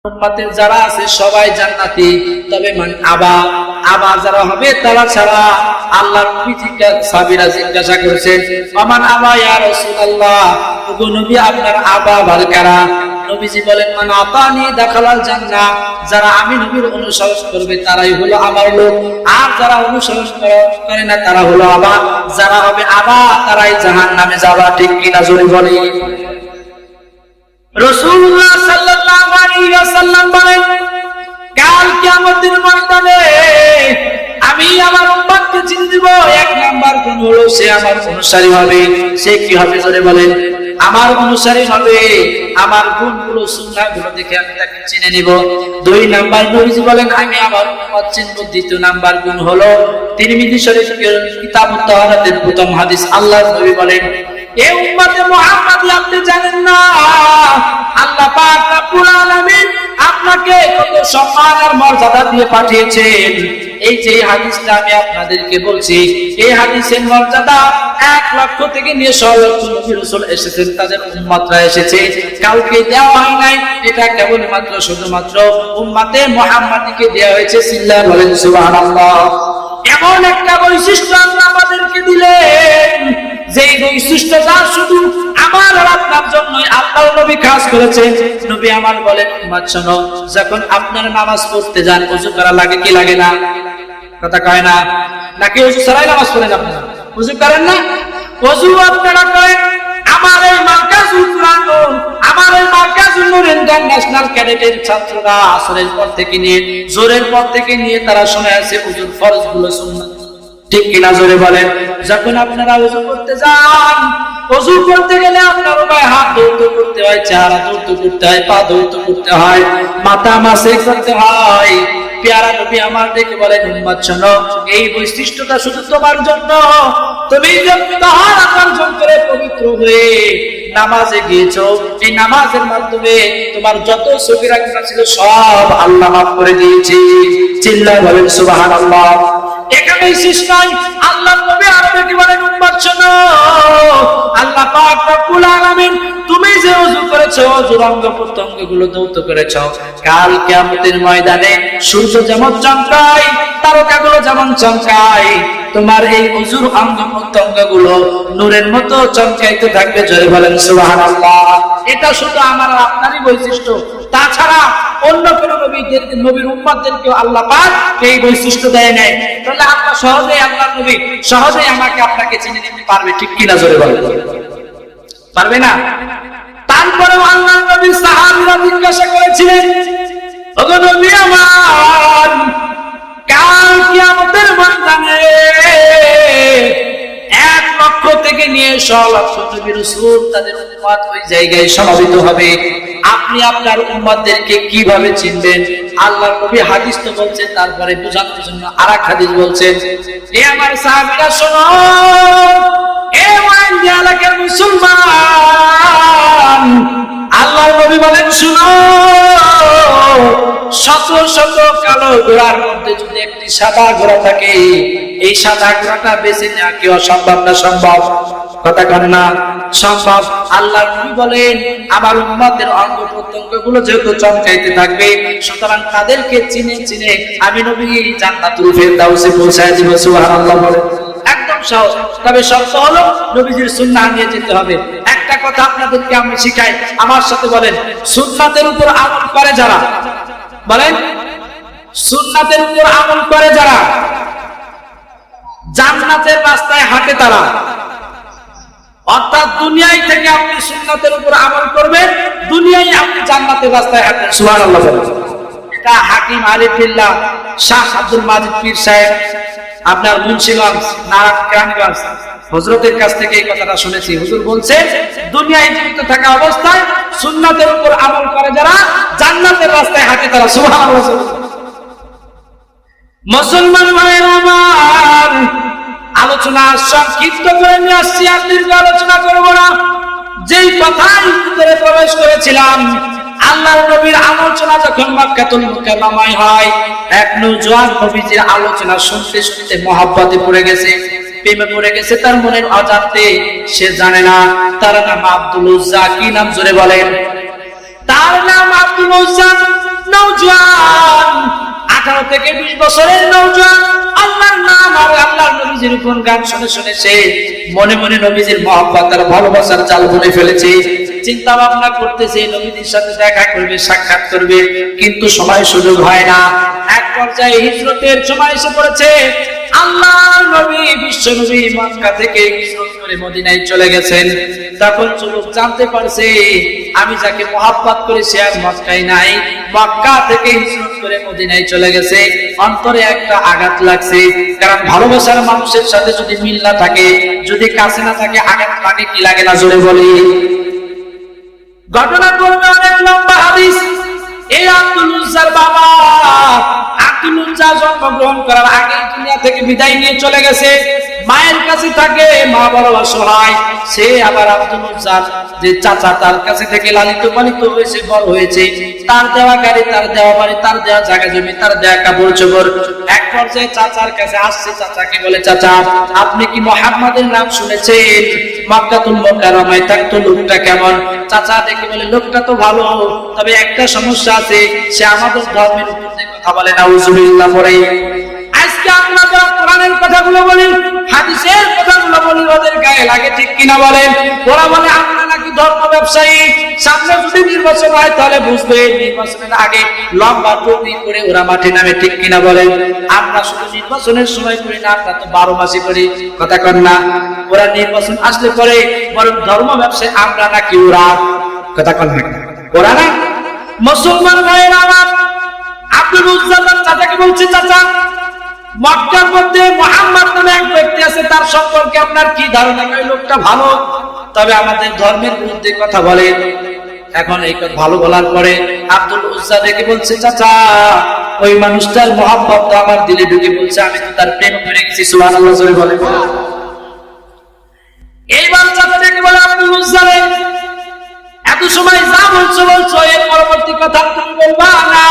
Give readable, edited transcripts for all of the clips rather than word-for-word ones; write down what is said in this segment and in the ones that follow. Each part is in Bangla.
উম্মতের যারা আছে সবাই জান্নাতি, তবে মান আবা, আবা যারা হবে তারা ছাড়া। আল্লাহর নবী সাহাবীরা জিজ্ঞাসা করেছেন, আমান আবা ইয়া রাসূলুল্লাহ, ওগো নবী আপনার আবা ভাল কারা? নবীজি বলেন, মান আতানি দাখালাল জান্নাহ, যারা আমি নবীর অনুসরণ করবে তারাই হলো আমার লোক, আর যারা অনুসরণ করে না তারা হলো আবা। যারা হবে আবা তারাই জাহান্নামে যাবে। ঠিক কিনা জোরে বলে। রাসূলুল্লাহ সাল্লাল্লাহু আলাইহি ওয়াসাল্লাম বলেন, কাল কিয়ামতের ময়দানে আমি আমার উম্মতকে চিনে দিব। এক নাম্বার গুণ হলো সে আমার অনুসারী হবে। সে কি হবে জোরে বলেন? আমার অনুসারী হবে। আমার গুণগুলো সুন্নাহগুলো দেখে আমি তাকে চিনে নিব। দুই নাম্বার নবীজি বলেন, আমি আমার উম্মত চিনব। দ্বিতীয় নাম্বার গুণ হলো তিরমিজি শরীফের কিতাবুত তাহারাতের প্রথম হাদিস, আল্লাহর নবী বলেন, এই উম্মতে মুহাম্মাদি আপনি জানেন না আল্লাহ পাক রব্বুল আলামিন আপনাকে কত সম্মান আর মর্যাদা দিয়ে পাঠিয়েছেন। এই যে হাদিসটা আমি আপনাদেরকে বলছি, এই হাদিসের মর্যাদা 1 লক্ষ থেকে নিয়ে 100 লক্ষ নবী রাসূল এসেছেন, তাদের উম্মতরা এসেছে, কাউকে দেওয়া হয় নাই। এটা কেবলমাত্র শুধুমাত্র উম্মতে মুহাম্মাদিকে দেওয়া হয়েছে। সিল্লাহ বলেন সুবহানাল্লাহ। এমন একটা বৈশিষ্ট্য আল্লাহ আমাদেরকে দিলেন, যেই বৈশিষ্ট্যটা শুধু আমার আর আপনার জন্যই আল্লাহর নবী খাস করেছেন। নবী আমার বলেন, উম্মত শোনো, যখন আপনারা নামাজ পড়তে যান ওযু করা লাগে কি লাগে না? কথা কয় না? নাকি ওযু ছাড়াই নামাজ পড়েন আপনারা? ওযু করেন না? ওযু আপনারা করেন। আমার এই মার্কাজুল কুরআন, আমার এই মার্কাজুল নূর ইন্টারন্যাশনাল ক্যাডেটের ছাত্ররা আসরের পর থেকে নিয়ে জোরের পর থেকে নিয়ে তারা শুনে আছে ওযুর ফরজগুলো সুন্নাত। ঠিক কিনা জোরে বলেন? যখন আপনারা ওযু করতে যান, ওযু করতে গেলে আপনার উভয় হাত ধৌত করতে হয়, চেহারা ধৌত করতে হয়, পা ধৌত করতে হয়, মাথা মাসে করতে হয়। প্যারা নবী আমার দেখে বলেন, উম্মত শোনো, এই বৈশিষ্ট্যটা শুধু তোমার জন্য। তুমি যখন তাহারাত অর্জন করে পবিত্র হয়ে নামাজে গিয়েছো, এই নামাজের মাধ্যমে তোমার যত সগীরা গুনাহ ছিল সব আল্লাহ মাফ করে দিয়েছে। চিল্লায় বলেন সুবহানাল্লাহ। এখানেই শেষ নয়, আল্লাহর নবী আরো কি বলেন, উম্মত শোনো, আল্লাহ পাক রব্বুল আলামিন তুমি যে ওযু করেছো, ওযুর অঙ্গ প্রত্যঙ্গগুলো ধৌত করেছো, কাল কিয়ামতের ময়দানে সূর্য যেমন চমকায়, তারকাগুলো যেমন চমকায়, তোমার এই ওযুর অঙ্গ প্রত্যঙ্গগুলো নূরের মতো চমকাইতে থাকবে। জয় বলেন সুবহানাল্লাহ। এটা শুধু আমার আর আপনারই বৈশিষ্ট্য, তাছাড়া অন্য কোন নবীর উম্মতদেরকে আল্লাহ পাক এই বৈশিষ্ট্য দেয় নাই। তাহলে আমরা সহজেই আল্লাহর নবী সহজেই আমাকে আপনাকে চিনে নিতে পারবে। ঠিক কিনা জোরে বলেন? পারবে না? তারপরে আল্লাহর নবী সাহাবীরা জিজ্ঞাসা করেছিলেন, ওগো নবী আমার, কাল কিয়ামতের ময়দানে 1 লক্ষ থেকে নিয়ে 100 লক্ষ নবী রাসূল তাদের উম্মত ওই জায়গায় সমবেত হবে। আপনি আপনার উম্মতদেরকে কিভাবে চিনবেন? আল্লাহর নবী হাদিস তো বলছেন, তারপরে বোঝানোর জন্য আরেক হাদিস বলছেন। এ আমার সাহাবীরা শোনো, এ ওয়াইন এলাকার মুসলমান, আল্লাহর নবী বলেন, শুনো, শত শত কালো ঘোড়ার মধ্যে যদি একটি সাদা ঘোড়া থাকে, এই সাদা ঘোড়াটা বেছে নেওয়া কি অসম্ভব না সম্ভব? কথা কন না? সম্ভব। আল্লাহর নবী বলেন, আমার উম্মতের অঙ্গ প্রত্যঙ্গগুলো যেহেতু চমকাইতে থাকবে, সুতরাং তাদেরকে চিনে চিনে আমি নবী জান্নাতুল ফেরদাউসে পৌঁছায় দিব। সুবহানাল্লাহ বলেন। একদম সহজ, তবে শর্ত হলো নবীজির সুন্নাহ নিয়ে যেতে হবে। একটা কথা আপনাদেরকে আমি শিখাই, আমার সাথে বলেন, সুন্নাতের উপর আমল করে যারা, বলেন, সুন্নাতের উপর আমল করে যারা জান্নাতের রাস্তায় হাঁটে তারা। অর্থাৎ দুনিয়ায় থেকে আপনি সুন্নাতের উপর আমল করবেন, দুনিয়ায় আপনি জান্নাতের রাস্তায় হাঁটবেন। সুবহানাল্লাহ। এটা হাকিম আলিফুল্লাহ শাহ আব্দুল মাজিদ পীর সাহেব, আপনার মুন্সিগঞ্জ নারায়ণগঞ্জ হযরতের কাছ থেকে এই কথাটা শুনেছি। হুজুর বলছেন, দুনিয়ায় জীবিত থাকা অবস্থায় সুন্নাতের উপর আমল করে যারা জান্নাতের রাস্তায় হাঁটে তারা। সুবহানাল্লাহ। মুসলমান ভাইরা আমার, আলোচনা সংক্ষিপ্ত করে নিয়ে আসছি, আর দীর্ঘ আলোচনা করব না। যেই কথায় ভিতরে প্রবেশ করেছিলাম, আল্লাহর নবীর আলোচনা যখন মক্কাতুল মুকাররমায় হয়, এক নওজোয়ান নবীজির আলোচনা শুনতে শুনতে মহব্বতে পড়ে গেছে, প্রেমে পড়ে গেছে তার মনের অজান্তে। সে জানে না তার নাম আব্দুল উজ্জা। কি নাম জোরে বলেন? তার নাম আব্দুল উজ্জা। নওজোয়ান, 18 থেকে 20 বছরের নওজোয়ান আল্লাহর নাম আর আল্লাহর নবীজির কোন গান শুনে শুনে সে মনে মনে নবীজির মহব্বত আর ভালোবাসার জাল বুনে ফেলেছে। চিন্তা ভাবনা করতেছে নবীজির সাথে দেখা করবে, সাক্ষাৎ করবে, কিন্তু সময় সুযোগ হয় না। এক পর্যায়ে হিজরতের সময় এসে পড়েছে। আল্লাহর নবী বিশ্ব নবী মক্কা থেকে হিজরত করে মদিনায় চলে গেছেন। তখন যুবক জানতে পারছে আমি যাকে মহব্বত করি সে আর মক্কায় নাই, মক্কা থেকে হিজরত করে মদিনায় চলে গেছে। অন্তরে একটা আঘাত লাগছে, কারণ ভালোবাসার মানুষের সাথে যদি মিল না থাকে, যদি কাছে না থাকে, আঘাত লাগে কি লাগে না জোরে বলি। ঘটনা করবে অনেক লম্বা হাদিস। এই আব্দুল উজ্জার বাবা আব্দুল উজ্জা জন্মগ্রহণ করার আগে দুনিয়া থেকে বিদায় নিয়ে চলে গেছে। মায়ের কাছে থাকে, মা বড় অসহায়। সে আবার আব্দুল উজ্জার যে চাচা, তার কাছে থেকে লালিত পালিত হয়েছে, বড় হয়েছে। তার দেওয়া গাড়ি, তার দেওয়া বাড়ি, তার দেওয়া জায়গা জমি, তার দেওয়া কাপড় চোপড়। এক পর্যায়ে চাচার কাছে আসছে, চাচাকে বলে চাচা আপনি কি মুহাম্মাদের নাম শুনেছেন? মক্কাতুল মুকাররমায় থাকতো, লোকটা কেমন? চাচা দেখে বলে লোকটা তো ভালো, তবে একটা সমস্যা আছে, সে আমাদের ধর্মের উপর কথা বলে না। উযুবিল্লাহ পড়ে। আজকে আমরা যারা কোরআনের কথাগুলো বলি, হাদিসের কথাগুলো বলি, ওদের গায়ে লাগে ঠিক কিনা বলেন? ওরা বলে আমরা নাকি ধর্ম ব্যবসায়ী, সামনে যদি নির্বাচন হয় তাহলে বুঝবে নির্বাচনের আগে লম্বা টুপি করে ওরা মাঠে নামে, ঠিক কিনা বলেন? আমরা শুধু নির্বাচনের সময় করি না, আমরা তো 12 মাসই করি, কথা কন না? ওরা নির্বাচন আসলে পরে বরং ধর্ম ব্যবসায়ী আমরা নাকি ওরা, কথা কন না? ওরা না। মুসলমান ভাইয়েরা আমার, আব্দুল উজ্জা চাচাকে বলছে চাচা মক্কার মধ্যে মুহাম্মদ নামে এক ব্যক্তি আছে, তার সম্পর্কে আপনার কি ধারণা? ওই লোকটা ভালো, তবে আমাদের ধর্মের বিরুদ্ধে কথা বলে। এখন এই কথা ভালো বলার পরে আব্দুল উজ্জা দেখে বলছে চাচা ওই মানুষটার মহব্বত তো আমার দিলে ঢুকে, বলছে আমি তো তার প্রেম করে গেছি। সুবহানাল্লাহ জোরে বলে। এইবার চাচা দেখে বলে আব্দুল উজ্জা রে, এত সময় যা বলছো এর পরবর্তী কথা তুমি বলবা না,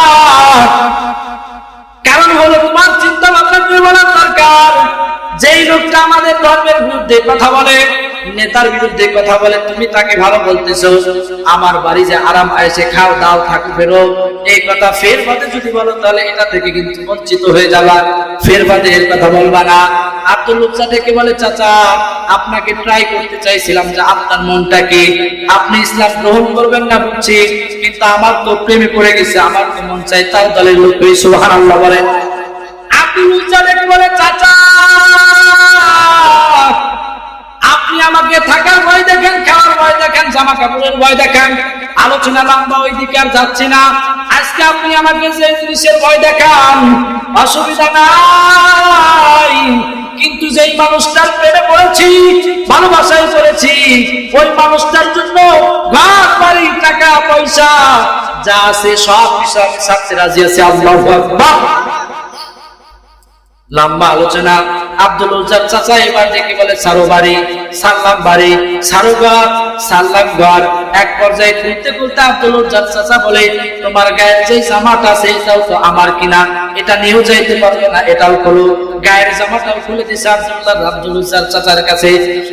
কারণ হলো তোমার চিন্তা ভাবনা করে বলার দরকার। যেই লোকটা আমাদের ধর্মের বিরুদ্ধে কথা বলে, নেতার বিরুদ্ধে কথা বলে, তুমি তাকে ভালো বলতেছো। আমার বাড়ি যে আরাম আয়েসে খাও দাও থাকো ফেরো, এই কথা ফের বাদে যদি বলো তাহলে এটা থেকে কিন্তু বঞ্চিত হয়ে যাবা, ফের বাদে এর কথা বলবা না। আব্দুল উজ্জা থেকে বলে চাচা আপনাকে ট্রাই করতে চাইছিলাম যে আপনার মনটা কি, আপনি ইসলাম গ্রহণ করবেন না বুঝছি, কিন্তু আমার তো প্রেমে পড়ে গেছে, আমার তো মন চাই তার দলের লোক হই। সুবহানাল্লাহ বলে। আব্দুল উজ্জা থেকে বলে চাচা আপনি আমাকে থাকার ভয় দেখেন, খাওয়ার ভয় দেখেন, জামা কাপড়ের ভয় দেখেন, আলোচনা লম্বা ওইদিকে আর যাচ্ছি না। আজকে আপনি আমাকে যে জিনিসের ভয় দেখান অসুবিধা নাই, কিন্তু যেই মানুষটার প্রেমে পড়েছি, ভালোবাসায় পড়েছি, ওই মানুষটার জন্য ঘর বাড়ি টাকা পয়সা যা আছে সব কিছু আমি ছাড়তে রাজি আছি। আল্লাহু আকবার। লম্বা আলোচনা। আব্দুল উজ্জার চাচা এবার দেখে বলে সারো বাড়ি, সারলাম বাড়ি, সারো ঘর, সারলাম ঘর। এক পর্যায়ে খুলতে খুলতে আব্দুল উজ্জার চাচা বলে তোমার গায়ের যে জামাটা আছে এটাও তো আমার কিনা, এটা নিয়েও যাইতে পারবে না, এটাও খোলো। গায়ের জামাটাও খুলে দিছে আব্দুল উজ্জার চাচার কাছে।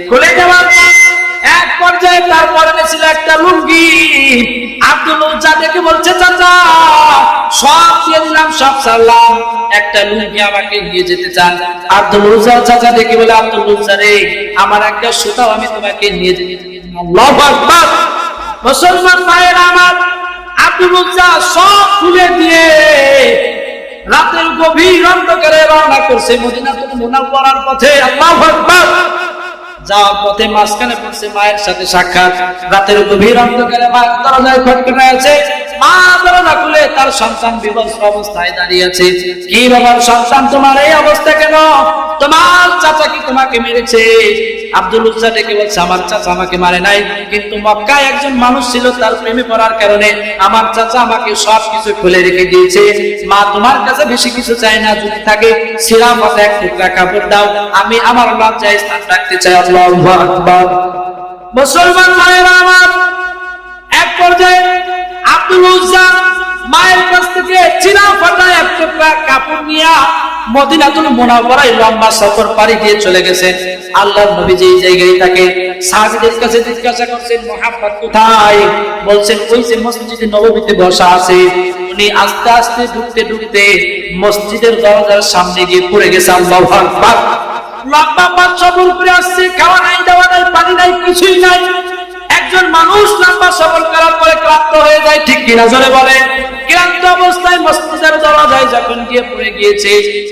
খুলে দেওয়ার এক পর্যায়ে তার পরনে ছিল একটা লুঙ্গি। আব্দুল উজ্জা দেখে বলছে চাচা সব দিয়ে দিলাম, সব ছাড়লাম, একটা লুঙ্গি আমাকে নিয়ে যেতে চান? আব্দুল উজ্জার চাচা দেখে বলে আব্দুল উজ্জা রে আমার একটা সুতাও আমি তোমাকে নিয়ে যেতে চাই। আল্লাহু আকবার। মুসলমান ভাইয়েরা আমার, আব্দুল উজ্জা সব খুলে দিয়ে রাতের গভীর অন্ধকারে রওনা করছে মদিনাতুল মুনাওয়ারার পথে। আল্লাহু আকবার। যাওয়ার পথে মাঝখানে পড়ছে মায়ের সাথে সাক্ষাৎ। রাতের গভীর অন্ধকারে মা দরজায় খটখটায় আছে। মা দরজা খুলে তার সন্তান বিবস্ত্র অবস্থায় দাঁড়িয়ে আছে। কি বাবার সন্তান তোমার এই অবস্থা কেন? তোমার চাচা কি তোমাকে মেরেছে? আব্দুল উজ্জা ডেকে বলছে আমার চাচা আমাকে মারে নাই, কিন্তু মক্কায় একজন মানুষ ছিল তার প্রেমে পড়ার কারণে আমার চাচা আমাকে সবকিছু খুলে রেখে দিয়েছে। মা তোমার কাছে বেশি কিছু চাই না, যদি থাকে ছিঁড়া ফাটা এক টুকরা কাপড় দাও, আমি আমার লজ্জায় স্থান রাখতে চাই। আল্লাহু আকবার। মুসলমান ভাইয়েরা আমার, এক পর্যায়ে আব্দুল উজ্জা মায়ের কাছ থেকে ছিঁড়া ফাটা এক টুকরা কাপড় নিয়ে মদিনাতুল মুনাওয়ারায় লম্বা সফর পাড়ি দিয়ে চলে গেছেন। আল্লাহর নবী যেই জায়গায় থাকে সাহাবীদের কাছে জিজ্ঞাসা করছেন মুহাম্মদ কোথায়? বলছেন ওই যে মসজিদে নববীতে বসা আছে। উনি আস্তে আস্তে ঢুকতে ঢুকতে মসজিদের দরজার সামনে গিয়ে পড়ে গেছে। আল্লাহু আকবার। লম্বা পথ সফর করে আসছে, খাওয়া নাই, দাওয়া নাই, পানি নাই, কিছুই নাই। একজন মানুষ লম্বা সফর করার পরে ক্লান্ত হয়ে যায়, ঠিক কিনা জোরে বলে? ক্লান্ত অবস্থায় মসজিদের দরজায় যখন গিয়ে পড়ে গিয়েছে,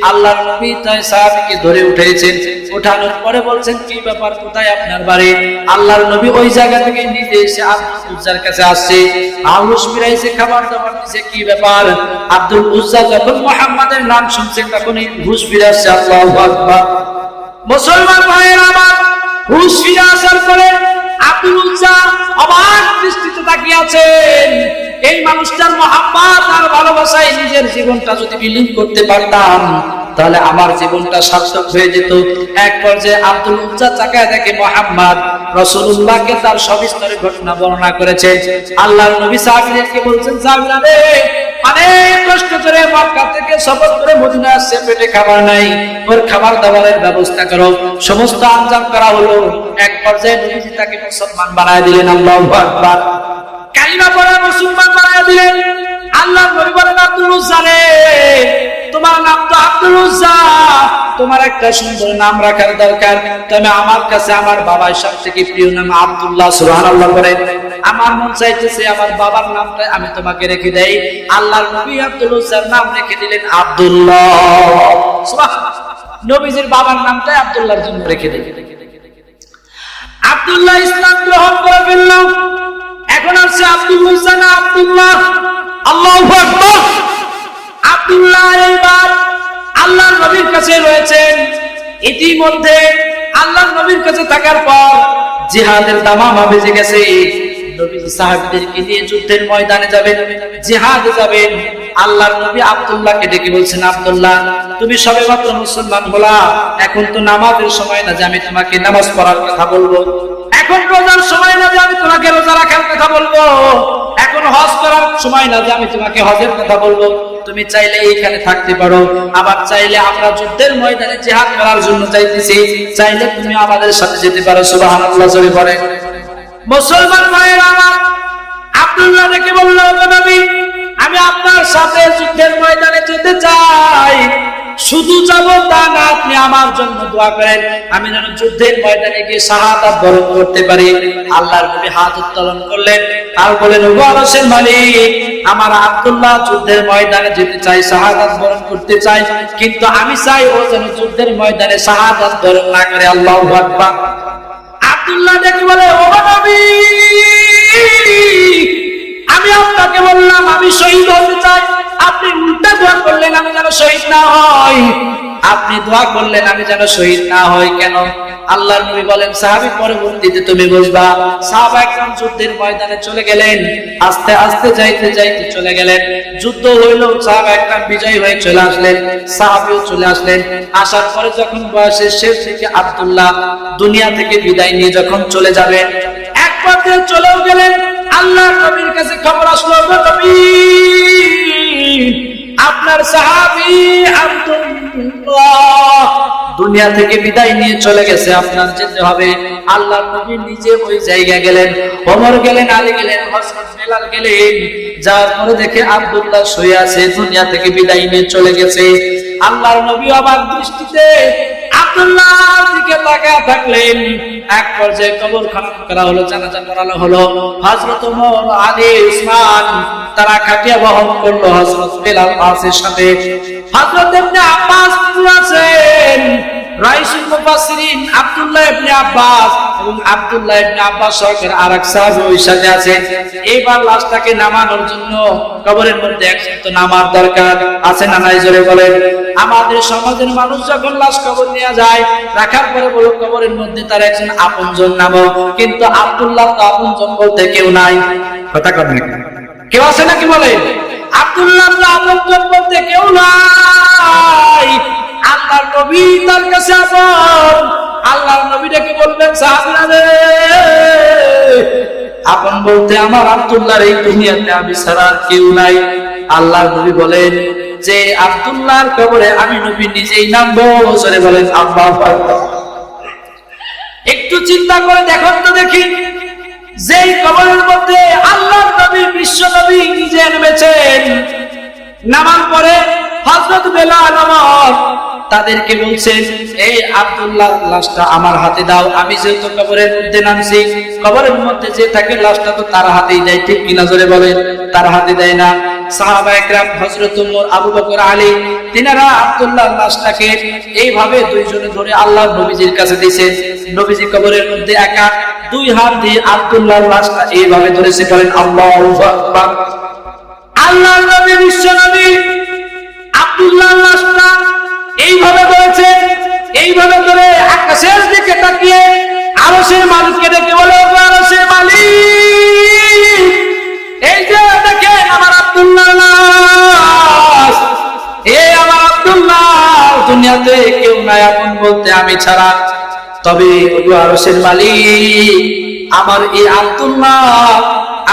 আল্লাহর নবী তাই সাহাবীকে ধরে উঠেছেন। উঠানোর পরে বলছেন কি ব্যাপার, কোথায় আপনার বাড়ি? আল্লাহর নবী ওই জায়গা থেকে নিজে এসে আব্দুল উজ্জার কাছে আসছে, আউস ফিরাইছে, খাবার দাবার দিছে। কি ব্যাপার? আব্দুল উজ্জা যখন মুহাম্মাদের নাম শুনছে তখনই হুঁশ ফিরে আসছে। আল্লাহু আকবার। মুসলমান ভাইয়েরা আমার, হুঁশ ফিরে আসার পরে আব্দুল উজ্জা অবাক দৃষ্টিতে তাকিয়ে আছেন। এই মানুষটার মহব্বত আর ভালোবাসায় নিজের জীবনটা যদি বিলীন করতে পারতাম তাহলে আমার জীবনটা সার্থক হয়ে যেত। এক পর্যায়ে আব্দুল উজ্জা তাকায় দেখে মুহাম্মদ রাসূলুল্লাহকে তার সবিস্তারে ঘটনা বর্ণনা করেছে। আল্লাহর নবী সাহাবীদেরকে বলছেন, সাহাবীরা রে, অনেক কষ্ট করে মক্কা থেকে সফর করে মদিনা আসছে, পেটে খাবার নাই, ওর খাবার দাবারের ব্যবস্থা করো। সমস্ত আঞ্জাম করা হলো। এক পর্যায়ে নবীজি তাকে মুসলমান বানায় দিলেন। আল্লাহু আকবার। কালিমা পড়ে মুসলমান বানায় দিলেন। আল্লাহর নবী বলেন, আব্দুল উজ্জা রে, তোমার নাম তো আব্দুল উজ্জা, তোমার একটা সুন্দর নাম রাখার দরকার। তবে আমার কাছে আমার বাবার সবথেকে প্রিয় নাম আব্দুল্লাহ। সুবহানাল্লাহ বলেন। আমার মন চাইতেছে আমার বাবার নামটা আমি তোমাকে রেখে দেই। আল্লাহর নবী আব্দুল উজ্জার নাম রেখে দিলেন আব্দুল্লাহ। সুবহানাল্লাহ। নবীজির বাবার নামটা আব্দুল্লাহর জন্য রেখে দিলেন। আব্দুল্লাহ ইসলাম গ্রহণ করে ফেলল। এখন আছে আব্দুল উজ্জা না আব্দুল্লাহ? আল্লাহু আকবার। আব্দুল্লাহ এবার আল্লাহর নবীর কাছে রয়েছেন। ইতিমধ্যে আল্লাহর নবীর কাছে থাকার পর জিহাদের দামামা বেজে গেছে। নবীজি সাহাবীদেরকে নিয়ে যুদ্ধের ময়দানে যাবেন, জিহাদে যাবেন। আল্লাহর নবী আব্দুল্লাহকে ডেকে বলছেন, আব্দুল্লাহ তুমি সবেমাত্র মুসলমান হলা, এখন তো নামাজের সময় না যে আমি তোমাকে নামাজ পড়ার কথা বলবো, এখন রোজার সময় না যে আমি তোমাকে রোজা রাখার কথা বলবো, এখন হজ করার সময় না যে আমি তোমাকে হজের কথা বলবো। তুমি চাইলে এইখানে থাকতে পারো, আবার চাইলে আমরা যুদ্ধের ময়দানে জিহাদ করার জন্য যাইতেছি, চাইলে তুমি আমাদের সাথে যেতে পারো। সুবহানাল্লাহ জোরে বলে। মুসলমান ভাইয়েরা আমার, আব্দুল্লাহ ডেকে বলল, ওগো নবী, আমি আপনার সাথে যুদ্ধের ময়দানে যেতে চাই। শুধু যাব তা না, আপনি আমার জন্য দোয়া করেন আমি যেন যুদ্ধের ময়দানে গিয়ে শাহাদাত বরণ করতে পারি। আল্লাহর নবী হাত উত্তোলন করলেন আর বলেন, ওগো আরশের মালিক, আমার আব্দুল্লাহ যুদ্ধের ময়দানে যেতে চাই, শাহাদাত বরণ করতে চাই, কিন্তু আমি চাই ও যেন যুদ্ধের ময়দানে শাহাদাত বরণ না করে। আল্লাহু আকবার। আব্দুল্লাহ ডেকে বলে, ওগো নবী, আমি আপনাকে বললাম আমি শহীদ হতে চাই, আপনি উল্টা দোয়া করলেন আমি যেন শহীদ না হই। আপনি দোয়া করলেন আমি যেন শহীদ না হই, কেন? আল্লাহর নবী বলেন, সাহাবী পরবর্তীতে তুমি বুঝবা। সাহাবা একদম যুদ্ধের ময়দানে চলে গেলেন, আস্তে আস্তে যাইতে যাইতে চলে গেলেন। যুদ্ধ হইল, সাহাবা একদম বিজয় হয়ে চলে আসলেন, সাহাবীও চলে আসলেন। আসার পরে যখন বয়সের শেষ থেকে আব্দুল্লাহ দুনিয়া থেকে বিদায় নিয়ে যখন চলে যাবেন, এক পথে চলেও গেলেন। আল্লাহর নবীর কাছে খবর আসলো, নবী আপনার সাহাবী আব্দুল্লাহ দুনিয়া থেকে বিদায় নিয়ে চলে গেছে, আপনার যেতে হবে। আল্লাহর নবী নিজে ওই জায়গা গেলেন, ওমর গেলেন, আলী গেলেন, হযরত বেলাল গেলেন। যার পরে দেখে আব্দুল্লাহ শুয়ে আছে, দুনিয়া থেকে বিদায় নিয়ে চলে গেছে। আল্লাহর নবী অবাক দৃষ্টিতে আব্দুল্লাহর দিকে তাকিয়ে থাকলেন। এক পর্যায়ে কবর খনন করা হলো, জানাজা পড়ানো হলো। হযরত ওমর, আলী, উসমান তারা খাটিয়া বহন করলো হযরত বেলাল পাশের সাথে। হযরত ইবনে আব্বাস আছেন, রাইসুল মুফাসসিরিন আব্দুল্লাহ ইবনে আব্বাস এবং আব্দুল্লাহ ইবনে আব্বাস সরকার আরেক সাহাবী ওই সাথে আছে। এইবার লাশটাকে নামানোর জন্য কবরের মধ্যে একজন তো নামার দরকার আছে না নাই, জোরে বলেন। আমাদের সমাজের মানুষ যখন লাশ কবর নিয়ে যায়, রাখার পরে বলো কবরের মধ্যে তার একজন আপনজন নামো, কিন্তু আব্দুল্লাহ তো আপনজন বলতে কেউ নাই। কথা কথা কেউ আছে নাকি বলে? আব্দুল্লাহ তো আপনজন বলতে কেউ নাই। আল্লাহর নবী তার কাছে আপন। আল্লাহর নবী ডেকে বলবেন, সাহাবীরা রে, আপন বলতে আমার আব্দুল্লাহর এই দুনিয়াতে আমি ছাড়া আর কেউ নাই। আল্লাহর নবী বলেন যে আব্দুল্লাহর কবরে আমি নবী নিজেই নামবো। জোরে বলেন আল্লাহু আকবার। একটু চিন্তা করে দেখুন তো দেখি, যেই কবরের মধ্যে আল্লাহর নবী বিশ্ব নবী নিজে নেমেছেন, নামার পরে হযরত বেলাল ওমর তাদেরকে বলছেন, এই আব্দুল্লাহর লাশটা আমার হাতে দাও। আমি যেহেতু কবরের মধ্যে নামছি, কবরের মধ্যে যে থাকে লাশটা তো তার হাতেই দেয়, ঠিক কিনা জোরে বলেন? তার হাতে দেয় না। সাহাবা একরাম হযরত ওমর, আবু বকর, আলী তিনারা আব্দুল্লাহর লাশটাকে এইভাবে দুইজনে ধরে আল্লাহর নবীজির কাছে দিয়েছে। নবীজি কবরের মধ্যে একা দুই হাত দিয়ে আব্দুল্লাহর লাশটা এইভাবে ধরেছে। বলেন আল্লাহু আকবার। আল্লাহর নবী বিশ্ব নবী আব্দুল্লাহর লাশটা এইভাবে ধরেছে, এইভাবে ধরে আকাশের দিকে তাকিয়ে আরশের মালিককে ডেকে বলে, আরশের মালিক, এই যে দেখেন আমার আব্দুল্লাহর লাশ, এই আমার আব্দুল্লাহ, দুনিয়াতে কেউ নাই আপন বলতে আমি ছাড়া, তবে আরশের মালিক আমার এই আব্দুল্লাহ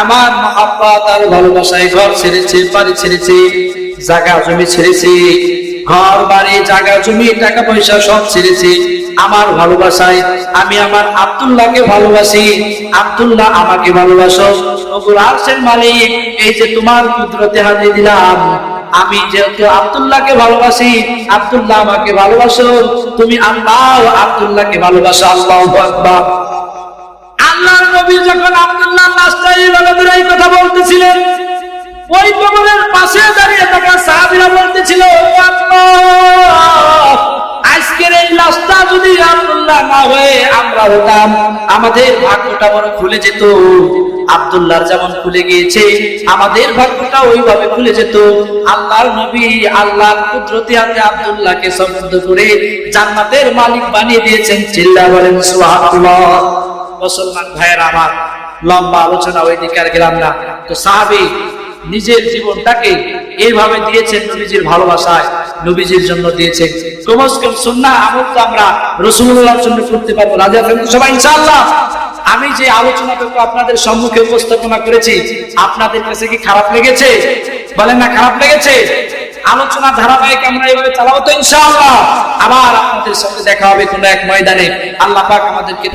আমার মহব্বত আর ভালোবাসায় ঘর ছেড়েছে, বাড়ি ছেড়েছে, জায়গা জমি ছেড়েছে, ঘর বাড়ি জায়গা জমি টাকা পয়সা সব ছেড়েছে আমার ভালোবাসায়। আমি আমার আব্দুল্লাহকে ভালোবাসি, আব্দুল্লাহ আমাকে ভালোবাসো। ওগো আরশের মালিক, এই যে তোমার কুদরতে হাতে দিলাম, আমি যেহেতু আব্দুল্লাহকে ভালোবাসি, আব্দুল্লাহ আমাকে ভালোবাসো, তুমি আল্লাহ আব্দুল্লাহকে ভালোবাসো। আল্লাহু আকবার। আল্লাহর নবী যখন আব্দুল্লাহর লাশটা এইভাবে ধরে এই কথা বলতেছিলেন, ওই কবরের পাশে দাঁড়িয়ে থাকা সাহাবীরা বলতেছিল, আল্লাহ, আজকের এই লাশটা যদি আব্দুল্লাহ না হয়ে আমরা হতাম, আমাদের ভাগ্যটা বড় খুলে যেত। আব্দুল্লাহর যেমন খুলে গিয়েছে, আমাদের ভাগ্যটা ওইভাবে খুলে যেত। আল্লাহর নবী আল্লাহর কুদরতি হাতে আব্দুল্লাহকে সমৃদ্ধ করে জান্নাতের মালিক বানিয়ে দিয়েছেন। চিল্লা বলেন সুবহানাল্লাহ। মুসলমান ভাইয়েরা আমার, লম্বা আলোচনা ওই দিকে আর গেলাম না। তো সাহাবী নিজের জীবনটাকে এইভাবে দিয়েছেন নবীজির ভালোবাসায়, নবীজির জন্য দিয়েছেন। কমস কম সুন্নাহ আমল তো আমরা রাসূলুল্লাহর জন্য করতে পারবো। রাজি আছেন সবাই ইনশাআল্লাহ? আমি যে আলোচনাটুকু আপনাদের সম্মুখে উপস্থাপনা করেছি, আপনাদের কাছে কি খারাপ লেগেছে? বলেন না খারাপ লেগেছে? আলোচনা ধারাবাহিক আমরা এইভাবে চালাবো তো ইনশাআল্লাহ। আবার আপনাদের সাথে দেখা হবে কোনো এক ময়দানে। আল্লাহ পাক আমাদেরকে